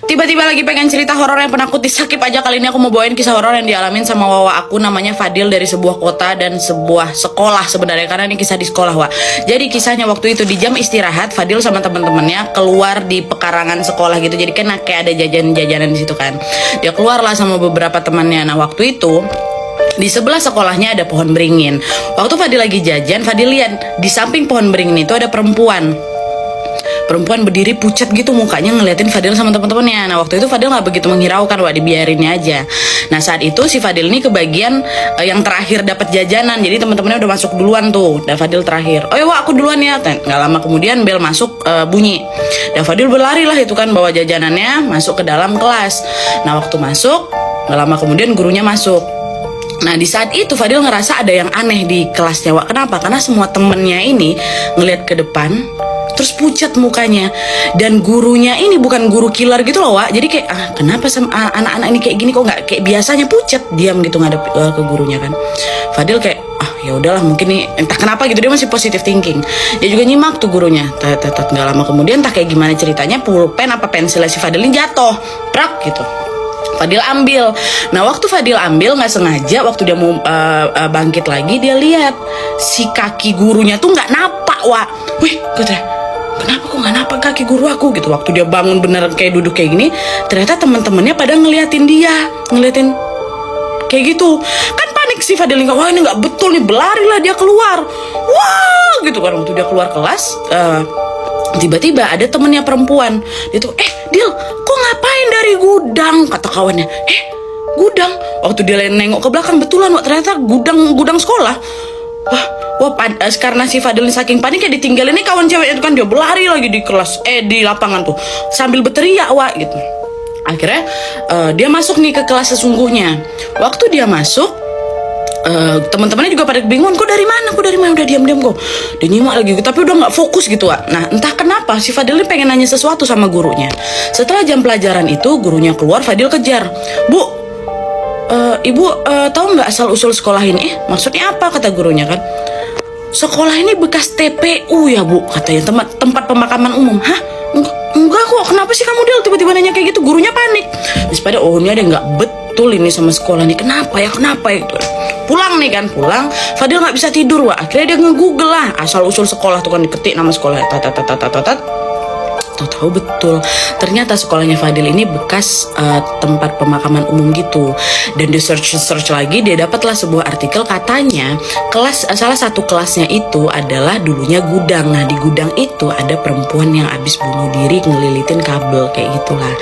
Tiba-tiba lagi pengen cerita horor yang penakut di Skip aja. Kali ini aku mau bawain kisah horor yang dialamin sama wawa aku, namanya Fadil, dari sebuah kota dan sebuah sekolah sebenarnya, karena ini kisah di sekolah, Wak. Jadi kisahnya waktu itu di jam istirahat, Fadil sama teman-temannya keluar di pekarangan sekolah gitu. Jadi kan kayak ada jajan-jajanan di situ kan. Dia keluarlah sama beberapa temannya. Nah, waktu itu di sebelah sekolahnya ada pohon beringin. Waktu Fadil lagi jajan, Fadil lihat di samping pohon beringin itu ada perempuan berdiri pucat gitu mukanya, ngeliatin Fadil sama teman-temannya. Nah, waktu itu Fadil nggak begitu menghiraukan, Wah, dibiarinnya aja. Nah, saat itu si Fadil ini kebagian yang terakhir dapat jajanan. Jadi teman-temannya udah masuk duluan tuh, dan Fadil terakhir. Oh ya, Wah, aku duluan ya. Nggak lama kemudian bel masuk bunyi. Dan Fadil berlari lah itu kan, bawa jajanannya masuk ke dalam kelas. Nah, waktu masuk, nggak lama kemudian gurunya masuk. Nah, di saat itu Fadil ngerasa ada yang aneh di kelasnya, Wak. Kenapa? Karena semua temennya ini ngelihat ke depan, terus pucat mukanya. Dan gurunya ini bukan guru killer gitu loh, Wak. Jadi kayak, kenapa sama anak-anak ini kayak gini, kok nggak kayak biasanya pucat, diam gitu ngadep ke gurunya kan. Fadil kayak, ya udahlah, mungkin nih entah kenapa gitu, dia masih positive thinking. Dia juga nyimak tuh gurunya. Nggak lama kemudian entah kayak gimana ceritanya, pulpen apa pensilnya si Fadil ini jatuh, prak gitu. Fadil ambil. Nah, waktu Fadil ambil nggak sengaja, waktu dia mau bangkit lagi, dia lihat si kaki gurunya tuh nggak napak, Wak. Wih, katanya, kenapa kok nggak napak kaki guru aku gitu. Waktu dia bangun beneran kayak duduk kayak gini, ternyata teman-temannya pada ngeliatin kayak gitu. Kan panik si Fadil, wah ini nggak betul nih, berlarilah dia keluar. Wah, gitu kan. Waktu dia keluar kelas, tiba-tiba ada temennya perempuan. Dia tuh, Dil, kok ngapain dari gudang? Kata kawannya. Gudang? Waktu dia nengok ke belakang, betulan, Wak, ternyata gudang sekolah. Wah, karena si Fadil saking paniknya ditinggalin nih kawan cewek itu kan, dia berlari lagi di kelas, di lapangan tuh, sambil berteriak, Wak, gitu. Akhirnya dia masuk nih ke kelas sesungguhnya. Waktu dia masuk, teman-temannya juga pada bingung, kok dari mana, udah diam kok. Dia nyimak lagi, tapi udah nggak fokus gitu, Wak. Nah, entah kenapa si Fadil ini pengen nanya sesuatu sama gurunya. Setelah jam pelajaran itu, gurunya keluar, Fadil kejar. Bu, ibu tahu nggak asal usul sekolah ini? Maksudnya apa? Kata gurunya kan. Sekolah ini bekas TPU ya, Bu, katanya, tempat pemakaman umum. Hah? Enggak kok. Kenapa sih kamu, Del, tiba-tiba nanya kayak gitu? Gurunya panik. Terus pada ini ada nggak betul ini sama sekolah nih. Kenapa ya gitu. Pulang Fadil nggak bisa tidur, Wak. Akhirnya dia nge-google lah asal usul sekolah tuh kan, diketik nama sekolah, tahu betul ternyata sekolahnya Fadil ini bekas tempat pemakaman umum gitu. Dan di search lagi, dia dapatlah sebuah artikel, katanya salah satu kelasnya itu adalah dulunya gudang. Nah, di gudang itu ada perempuan yang abis bunuh diri ngelilitin kabel kayak gitulah.